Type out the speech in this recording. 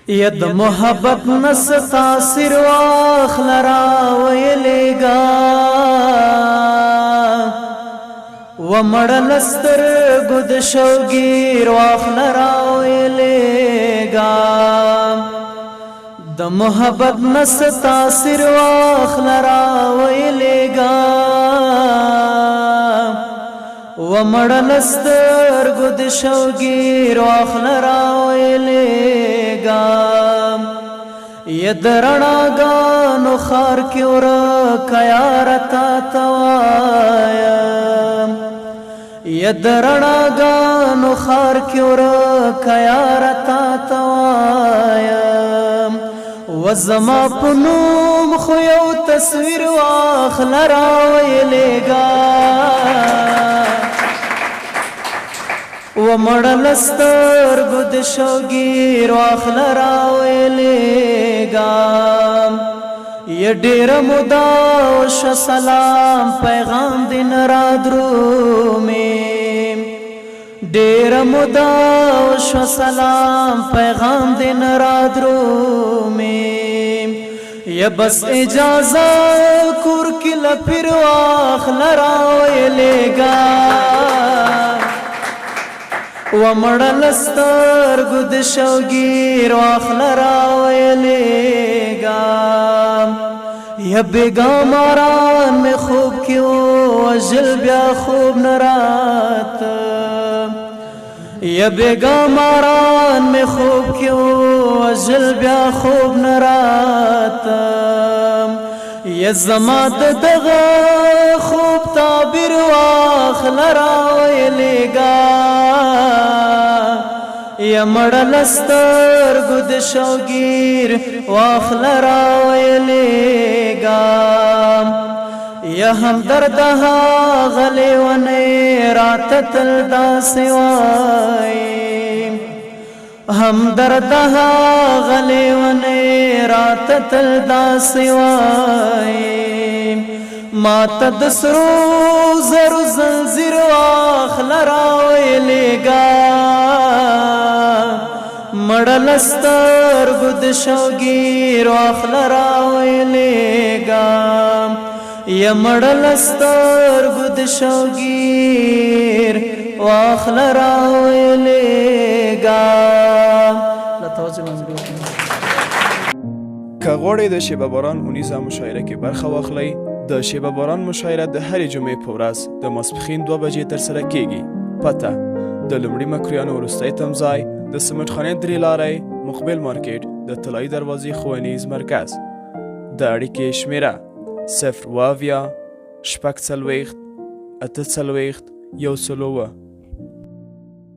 ید محبت نس تاثیر واخلرا ویلیگا ومڑلستر گد شوگیر واخلرا ویلیگا د محبت نس تاثیر واخلرا ویلیگا ومڑلستر گد شوگیر واخلرا ویلیگا یدرناگانو خار کی ورکا یارتا توایا یدرناگانو خار کی ورکا یارتا توایا وزما پنوم خو یو تصویر واخلرا ویلیگا ومڑلستر گد شوگیر واخلرا ویلیگا یہ ډیر مودا وش سلام پیغام دین را درومی ډیر مودا وش سلام پیغام دین را درومی یا بس اجازه کور کل پھر واخلرا ویلیگا ومڑلستر گد شوگیر واخلرا ویلیگا یا بیگا ماران میں خوب کیوں وجل بیا خوب نرات یا بیگا ماران میں خوب کیوں وجل بیا خوب نرات یا زماد دغا خوب تعبیر واخلرا ویلیگا یا مڑلستر گد شوگیر واخلرا ویلیگا یا ہمدردہا غلی ونی رات تلدا سوائی ہمدردہا غلی ونی رات تلدا سوائی مات دسرو زر زنزیر واخلرا ویلیگا مڑلستر گد شوگیر واخلرا ویلیگا یا مڑلستر گد شوگیر واخلرا ویلیگا. که غواړئ د شیبه باران اونیزه مشاعره کې برخه واخلئ د شیبه باران مشاعره د هرې جمعې په ورځ د ماسپښین 2 بجې ترسره کیږي. پته د لومړي مکرویانو وروستی تمځای د سمټ خانې درې لارۍ مقبل مارکیټ د طلایي دروازې ښوونیز مرکز. د اړیکې شمیره 0 اویا شپږ څلوېښت اته څلوېښت 101